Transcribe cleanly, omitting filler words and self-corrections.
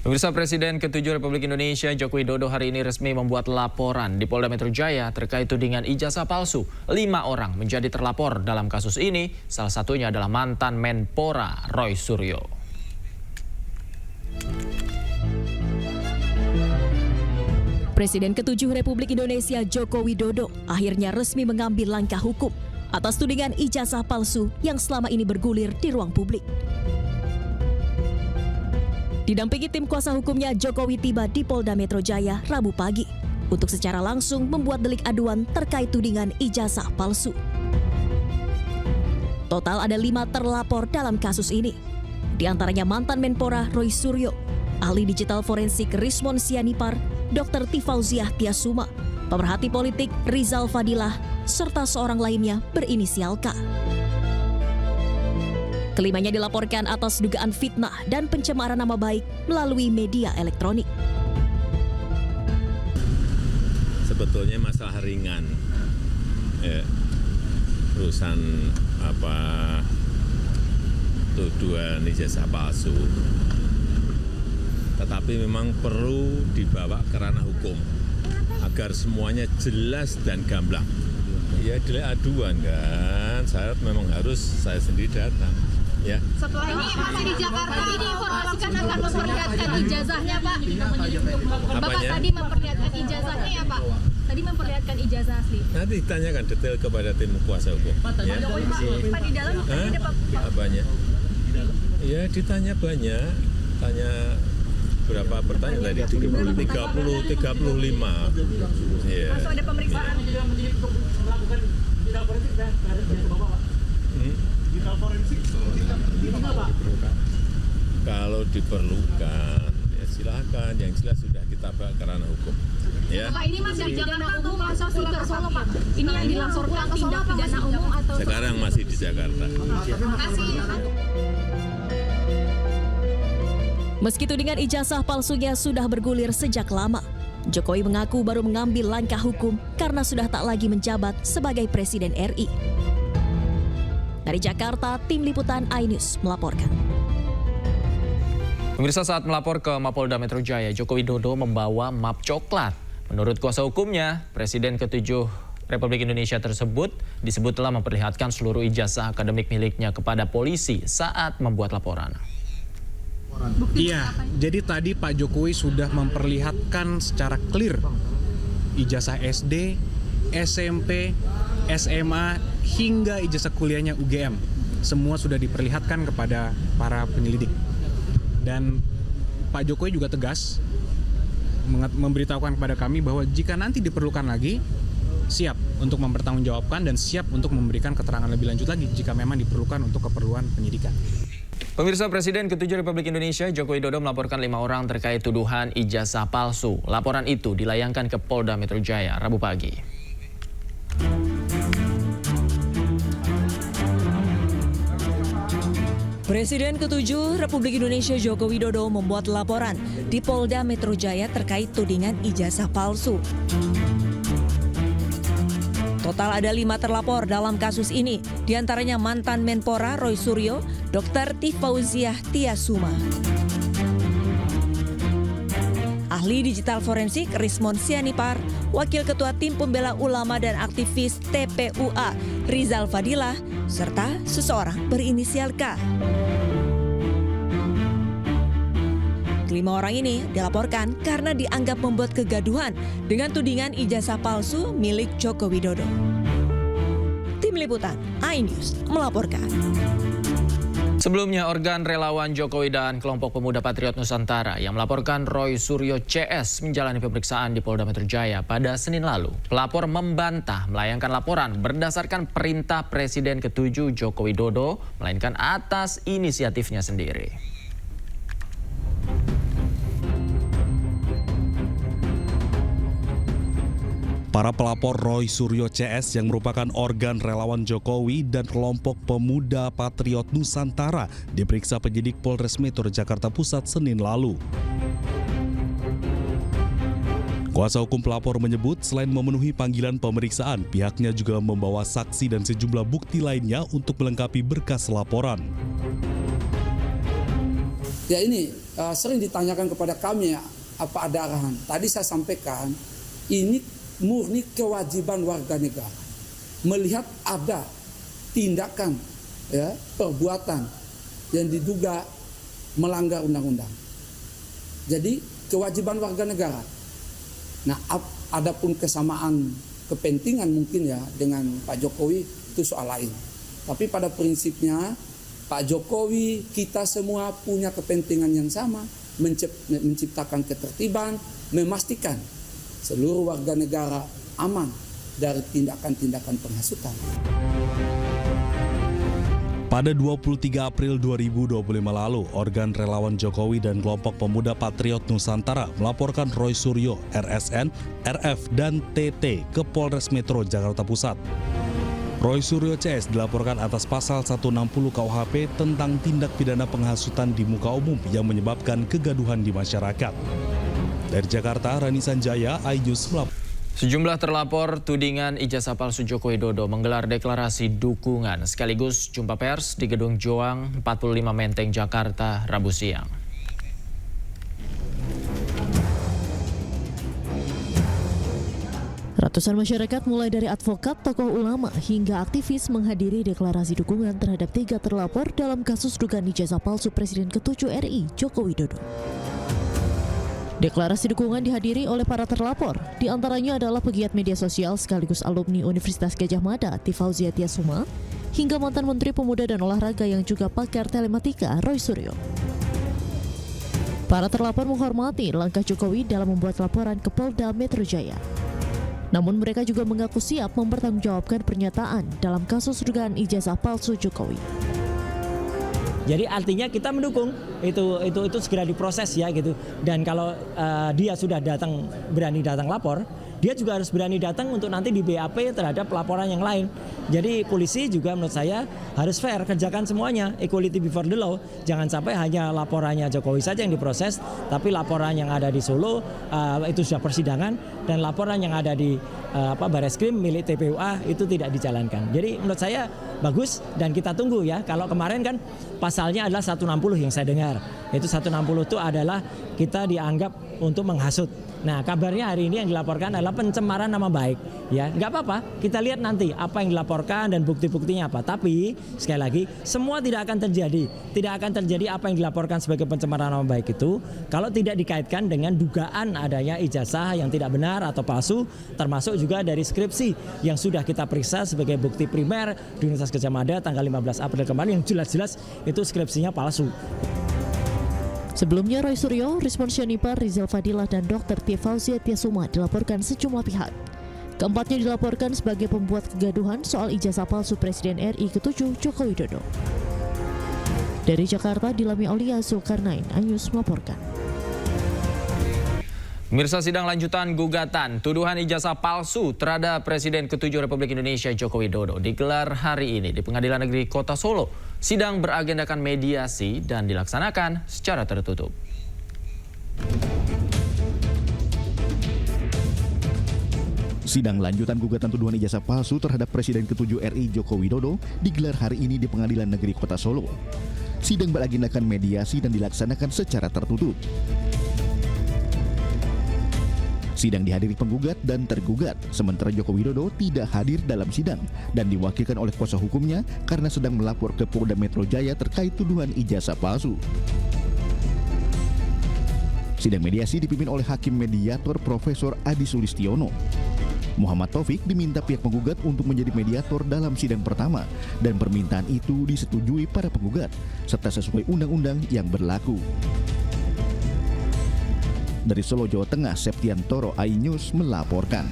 Pemirsa, Presiden ke-7 Republik Indonesia Joko Widodo hari ini resmi membuat laporan di Polda Metro Jaya terkait tudingan ijazah palsu. 5 orang menjadi terlapor dalam kasus ini, salah satunya adalah mantan Menpora Roy Suryo. Presiden ke-7 Republik Indonesia Joko Widodo akhirnya resmi mengambil langkah hukum atas tudingan ijazah palsu yang selama ini bergulir di ruang publik. Didampingi tim kuasa hukumnya, Jokowi tiba di Polda Metro Jaya Rabu pagi untuk secara langsung membuat delik aduan terkait tudingan ijazah palsu. Total ada 5 terlapor dalam kasus ini. Di antaranya mantan Menpora Roy Suryo, ahli digital forensik Rismon Sianipar, Dr. Tifauziah Tiasuma, pemerhati politik Rizal Fadilah, serta seorang lainnya berinisial K. Kelimanya dilaporkan atas dugaan fitnah dan pencemaran nama baik melalui media elektronik. Sebetulnya masalah ringan, urusan tuduhan ijazah palsu. Tetapi memang perlu dibawa ke ranah hukum agar semuanya jelas dan gamblang. Ya, delik aduan kan, syarat memang harus saya sendiri datang. Ya. Setelah ini masih di Jakarta, ini informasikan akan memperlihatkan ijazahnya, Pak. Bapak tadi memperlihatkan ijazahnya ya, Pak? Tadi memperlihatkan ijazah asli. Nanti ditanyakan detail kepada tim kuasa hukum. Ya. Pak di dalam tadi ada Pak. Banyak. Ya, ditanya banyak. Tanya berapa pertanyaan tadi? 35. Ya. Masuk ada pemeriksaan. Kalau diperlukan, ya silakan. Yang jelas sudah kita bawa ke ranah hukum. Ya. Pak, ini masih di Jakarta atau masuk ke Solo, Pak? Ini yang dilaporkan tindak pidana umum atau Sekarang masih di Jakarta. Terima kasih. Meski tudingan ijazah palsunya sudah bergulir sejak lama, Jokowi mengaku baru mengambil langkah hukum karena sudah tak lagi menjabat sebagai Presiden RI. Dari Jakarta, tim liputan iNews melaporkan. Pemirsa, saat melapor ke Mapolda Metro Jaya, Joko Widodo membawa map coklat. Menurut kuasa hukumnya, Presiden ke-7 Republik Indonesia tersebut disebut telah memperlihatkan seluruh ijazah akademik miliknya kepada polisi saat membuat laporan. Iya, jadi tadi Pak Jokowi sudah memperlihatkan secara clear ijazah SD, SMP, SMA, hingga ijazah kuliahnya UGM. Semua sudah diperlihatkan kepada para penyelidik. Dan Pak Jokowi juga tegas memberitahukan kepada kami bahwa jika nanti diperlukan lagi, siap untuk mempertanggungjawabkan dan siap untuk memberikan keterangan lebih lanjut lagi jika memang diperlukan untuk keperluan penyidikan. Pemirsa, Presiden ke-7 Republik Indonesia Joko Widodo melaporkan 5 orang terkait tuduhan ijazah palsu. Laporan itu dilayangkan ke Polda Metro Jaya Rabu pagi. Presiden ke-7 Republik Indonesia Joko Widodo membuat laporan di Polda Metro Jaya terkait tudingan ijazah palsu. Total ada 5 terlapor dalam kasus ini, diantaranya mantan Menpora Roy Suryo, Dr. Tifauziah Tiasuma, ahli digital forensik Rismon Sianipar, Wakil Ketua Tim Pembela Ulama dan aktivis TPUA Rizal Fadilah, serta seseorang berinisial K. Kelima orang ini dilaporkan karena dianggap membuat kegaduhan dengan tudingan ijazah palsu milik Joko Widodo. Tim liputan iNews melaporkan. Sebelumnya, organ relawan Jokowi dan kelompok pemuda Patriot Nusantara yang melaporkan Roy Suryo CS menjalani pemeriksaan di Polda Metro Jaya pada Senin lalu. Pelapor membantah melayangkan laporan berdasarkan perintah Presiden ke-7 Joko Widodo, melainkan atas inisiatifnya sendiri. Para pelapor Roy Suryo CS yang merupakan organ relawan Jokowi dan kelompok pemuda Patriot Nusantara diperiksa penyidik Polres Metro Jakarta Pusat Senin lalu. Kuasa hukum pelapor menyebut selain memenuhi panggilan pemeriksaan, pihaknya juga membawa saksi dan sejumlah bukti lainnya untuk melengkapi berkas laporan. Ya ini sering ditanyakan kepada kami apa ada arahan. Tadi saya sampaikan ini murni kewajiban warga negara melihat ada tindakan perbuatan yang diduga melanggar undang-undang. Jadi kewajiban warga negara. Nah, adapun kesamaan kepentingan mungkin ya dengan Pak Jokowi itu soal lain. Tapi pada prinsipnya Pak Jokowi, kita semua punya kepentingan yang sama, menciptakan ketertiban, memastikan seluruh warga negara aman dari tindakan-tindakan penghasutan. Pada 23 April 2025 lalu, organ relawan Jokowi dan kelompok pemuda Patriot Nusantara melaporkan Roy Suryo, RSN, RF, dan TT ke Polres Metro Jakarta Pusat. Roy Suryo CS dilaporkan atas pasal 160 KUHP tentang tindak pidana penghasutan di muka umum yang menyebabkan kegaduhan di masyarakat. Dari Jakarta, Rani Sanjaya, iNews melaporkan. Sejumlah terlapor tudingan ijazah palsu Joko Widodo menggelar deklarasi dukungan sekaligus jumpa pers di Gedung Joang 45 Menteng, Jakarta, Rabu siang. Ratusan masyarakat mulai dari advokat, tokoh ulama hingga aktivis menghadiri deklarasi dukungan terhadap 3 terlapor dalam kasus dugaan ijazah palsu Presiden ke-7 RI Joko Widodo. Deklarasi dukungan dihadiri oleh para terlapor, di antaranya adalah pegiat media sosial sekaligus alumni Universitas Gadjah Mada Tifauzia Tiasuma, hingga mantan Menteri Pemuda dan Olahraga yang juga pakar telematika Roy Suryo. Para terlapor menghormati langkah Jokowi dalam membuat laporan ke Polda Metro Jaya. Namun mereka juga mengaku siap mempertanggungjawabkan pernyataan dalam kasus dugaan ijazah palsu Jokowi. Jadi artinya kita mendukung itu segera diproses ya gitu. Dan kalau dia sudah berani datang lapor, dia juga harus berani datang untuk nanti di BAP terhadap laporan yang lain. Jadi polisi juga menurut saya harus fair, kerjakan semuanya, equality before the law. Jangan sampai hanya laporannya Jokowi saja yang diproses, tapi laporan yang ada di Solo itu sudah persidangan, dan laporan yang ada di Bareskrim milik TPUA itu tidak dijalankan. Jadi menurut saya bagus dan kita tunggu ya. Kalau kemarin kan pasalnya adalah 160 yang saya dengar. Itu 160 itu adalah kita dianggap untuk menghasut. Nah, kabarnya hari ini yang dilaporkan adalah pencemaran nama baik. Ya, nggak apa-apa. Kita lihat nanti apa yang dilaporkan dan bukti-buktinya apa. Tapi sekali lagi, semua tidak akan terjadi. Tidak akan terjadi apa yang dilaporkan sebagai pencemaran nama baik itu kalau tidak dikaitkan dengan dugaan adanya ijazah yang tidak benar atau palsu, termasuk juga dari skripsi yang sudah kita periksa sebagai bukti primer di Universitas Gadjah Mada tanggal 15 April kemarin yang jelas-jelas itu skripsinya palsu. Sebelumnya Roy Suryo, Rismon Sianipar, Rizal Fadilah, dan Dr. Tifauzia Tiasuma dilaporkan sejumlah pihak. Keempatnya dilaporkan sebagai pembuat kegaduhan soal ijazah palsu Presiden RI ke-7 Joko Widodo. Dari Jakarta, Dilami Aulia, Zulkarnain, iNews melaporkan. Pemirsa, sidang lanjutan gugatan tuduhan ijazah palsu terhadap Presiden ke-7 Republik Indonesia Joko Widodo digelar hari ini di Pengadilan Negeri Kota Solo. Sidang beragendakan mediasi dan dilaksanakan secara tertutup. Sidang lanjutan gugatan tuduhan ijazah palsu terhadap Presiden ke-7 RI Joko Widodo digelar hari ini di Pengadilan Negeri Kota Solo. Sidang beragendakan mediasi dan dilaksanakan secara tertutup. Sidang dihadiri penggugat dan tergugat, sementara Joko Widodo tidak hadir dalam sidang dan diwakilkan oleh kuasa hukumnya karena sedang melapor ke Polda Metro Jaya terkait tuduhan ijazah palsu. Sidang mediasi dipimpin oleh Hakim Mediator Profesor Adi Sulistiono. Muhammad Taufik diminta pihak penggugat untuk menjadi mediator dalam sidang pertama dan permintaan itu disetujui para penggugat serta sesuai undang-undang yang berlaku. Dari Solo, Jawa Tengah, Septian Toro, iNews melaporkan.